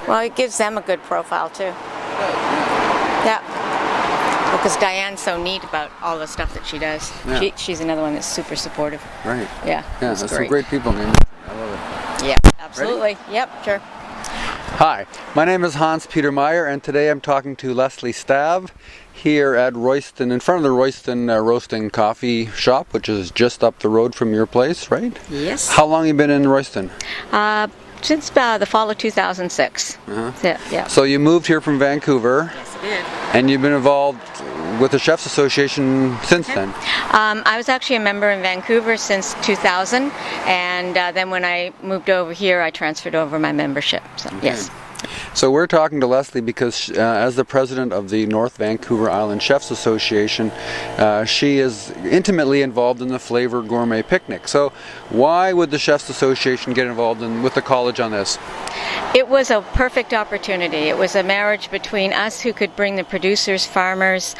Well, it gives them a good profile too. Yeah. Because Diane's so neat about all the stuff that she does. Yeah. She's another one that's super supportive. Right. Yeah. Yeah, there's some great people in the industry. I love it. Yeah, absolutely. Ready? Yep, sure. Hi, my name is Hans-Peter Meyer, and today I'm talking to Lesley Stav here at Royston, in front of the Royston Roasting Coffee Shop, which is just up the road from your place, right? Yes. How long have you been in Royston? Since the fall of 2006. Yeah. So you moved here from Vancouver. Yes, I did. And you've been involved with the Chefs Association since then? I was actually a member in Vancouver since 2000, and then when I moved over here, I transferred over my membership. So, okay. Yes. So we're talking to Lesley because as the president of the North Vancouver Island Chefs Association, she is intimately involved in the Flavour Gourmet Picnic. So why would the Chefs Association get involved with the college on this? It was a perfect opportunity. It was a marriage between us who could bring the producers, farmers,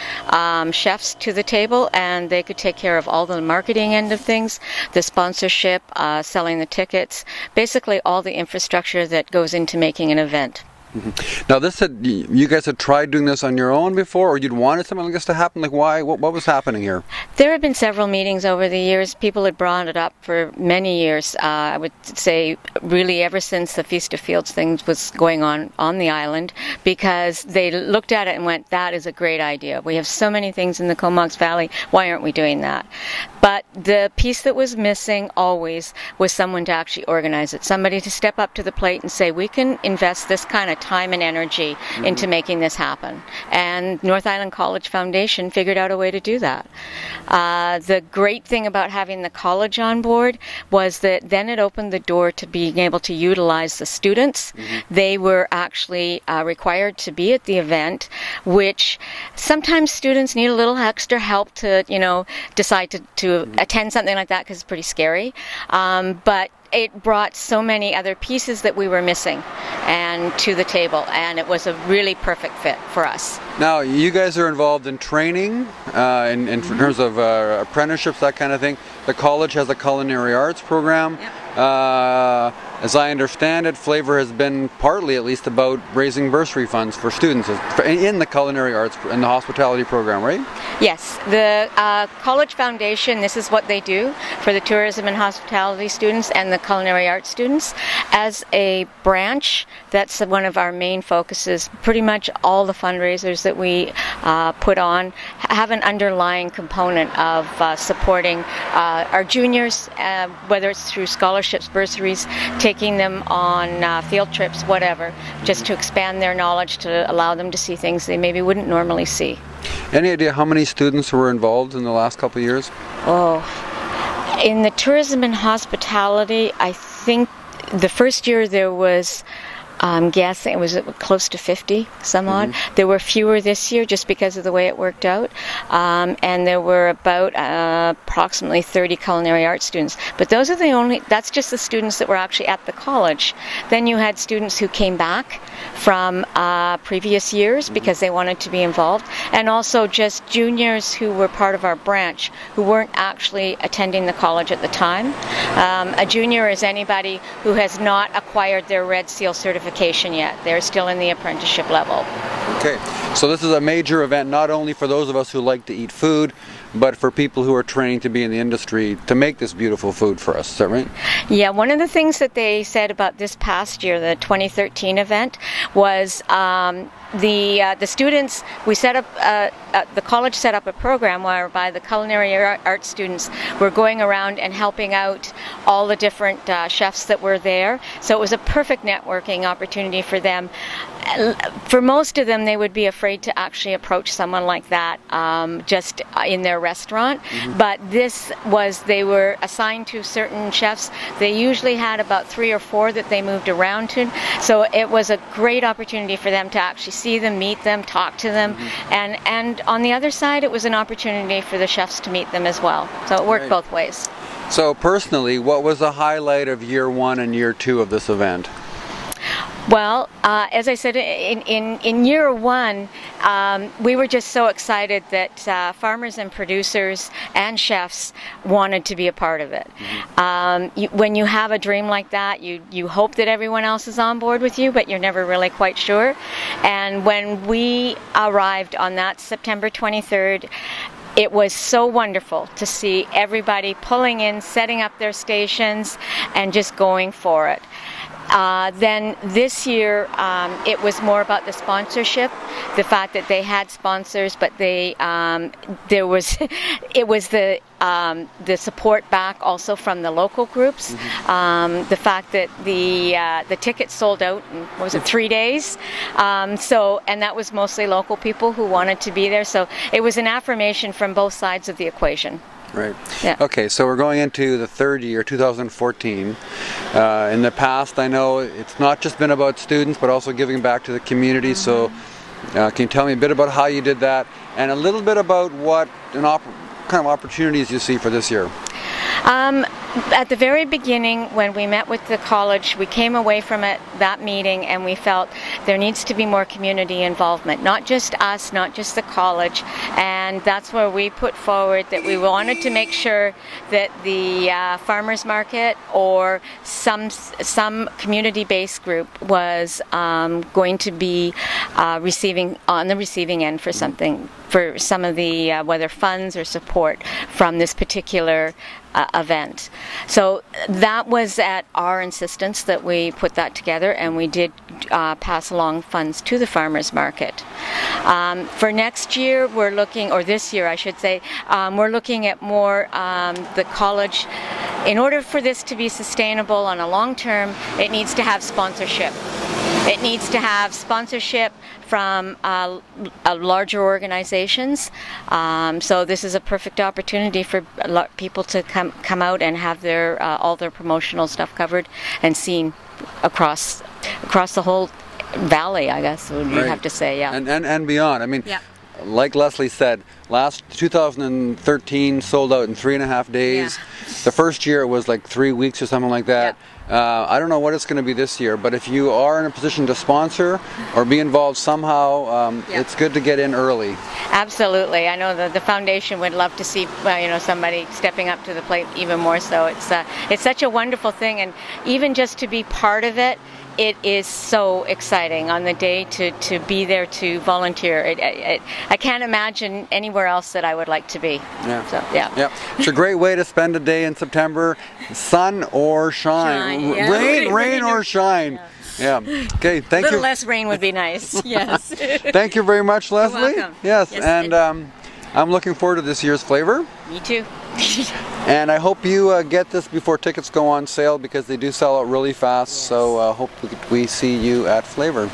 chefs to the table, and they could take care of all the marketing end of things, the sponsorship, selling the tickets, basically all the infrastructure that goes into making an event. Mm-hmm. Now, you guys had tried doing this on your own before, or you'd wanted something like this to happen? Like, why? What was happening here? There have been several meetings over the years. People had brought it up for many years. I would say really ever since the Feast of Fields thing was going on the island, because they looked at it and went, that is a great idea. We have so many things in the Comox Valley. Why aren't we doing that? But the piece that was missing always was someone to actually organize it, somebody to step up to the plate and say, we can invest this kind of time and energy into making this happen. And North Island College Foundation figured out a way to do that. The great thing about having the college on board was that then it opened the door to being able to utilize the students. They were actually required to be at the event, which sometimes students need a little extra help to, decide to attend something like that because it's pretty scary. But it brought so many other pieces that we were missing and to the table, and it was a really perfect fit for us. Now, you guys are involved in training, in terms of apprenticeships, that kind of thing. The college has a culinary arts program. Yep. As I understand it, Flavour has been partly, at least, about raising bursary funds for students in the culinary arts and the hospitality program, right? Yes. The College Foundation, this is what they do for the tourism and hospitality students and the culinary arts students. As a branch, that's one of our main focuses. Pretty much all the fundraisers that we put on have an underlying component of supporting our juniors, whether it's through scholarships, bursaries, taking them on field trips, whatever, just to expand their knowledge, to allow them to see things they maybe wouldn't normally see. Any idea how many students were involved in the last couple of years? Oh, in the tourism and hospitality, I think the first year there was, I'm guessing it was close to 50, some odd. There were fewer this year just because of the way it worked out. And there were about approximately 30 culinary arts students. But those are that's just the students that were actually at the college. Then you had students who came back from previous years because they wanted to be involved. And also just juniors who were part of our branch who weren't actually attending the college at the time. A junior is anybody who has not acquired their Red Seal certification yet. They're still in the apprenticeship level. Okay, so this is a major event not only for those of us who like to eat food, but for people who are training to be in the industry to make this beautiful food for us. Is that right? Yeah, one of the things that they said about this past year, the 2013 event, was the students, we set up, the college set up a program whereby the culinary arts students were going around and helping out all the different chefs that were there. So it was a perfect networking opportunity for them. For most of them, they would be afraid to actually approach someone like that just in their restaurant. But this was, they were assigned to certain chefs. They usually had about 3 or 4 that they moved around to. So it was a great opportunity for them to actually see them, meet them, talk to them. And on the other side, it was an opportunity for the chefs to meet them as well. So it worked both ways. So personally, what was the highlight of year 1 and year 2 of this event? Well, as I said, in year one, we were just so excited that farmers and producers and chefs wanted to be a part of it. When you have a dream like that, you hope that everyone else is on board with you, but you're never really quite sure. And when we arrived on that September 23rd, it was so wonderful to see everybody pulling in, setting up their stations, and just going for it. Then this year, it was more about the sponsorship, the fact that they had sponsors, but it was the support back also from the local groups. The fact that the tickets sold out in, what was it, 3 days? And that was mostly local people who wanted to be there. So it was an affirmation from both sides of the equation. Right. Yeah. Okay, so we're going into the third year, 2014. In the past, I know it's not just been about students, but also giving back to the community. So can you tell me a bit about how you did that, and a little bit about what kind of opportunities you see for this year? At the very beginning, when we met with the college, we came away from that meeting and we felt there needs to be more community involvement, not just us, not just the college, and that's where we put forward that we wanted to make sure that the farmers market or some community-based group was going to be receiving on the receiving end for something, for some of the whether funds or support from this particular event. So that was at our insistence that we put that together, and we did pass along funds to the farmers market. For next year, we're looking, or this year I should say, we're looking at more the college. In order for this to be sustainable on a long term, it needs to have sponsorship. It needs to have sponsorship from larger organizations. So this is a perfect opportunity for people to come out and have their all their promotional stuff covered and seen across the whole valley, I guess we have to say, yeah. And beyond. I mean, like Lesley said, last 2013 sold out in 3.5 days. The first year it was like 3 weeks or something like that. I don't know what it's going to be this year, but if you are in a position to sponsor or be involved somehow, it's good to get in early. Absolutely. I know the foundation would love to see somebody stepping up to the plate even more so. It's such a wonderful thing, and even just to be part of it, it is so exciting on the day to be there to volunteer. I can't imagine anywhere else that I would like to be. Yeah. So, yeah. It's a great way to spend a day in September, sun or shine. Rain or shine. Yeah. Okay, thank you. A little less rain would be nice. Yes. Thank you very much, Lesley. You're welcome. Yes, and I'm looking forward to this year's flavor. Me too. And I hope you get this before tickets go on sale, because they do sell out really fast. So hope we see you at Flavour.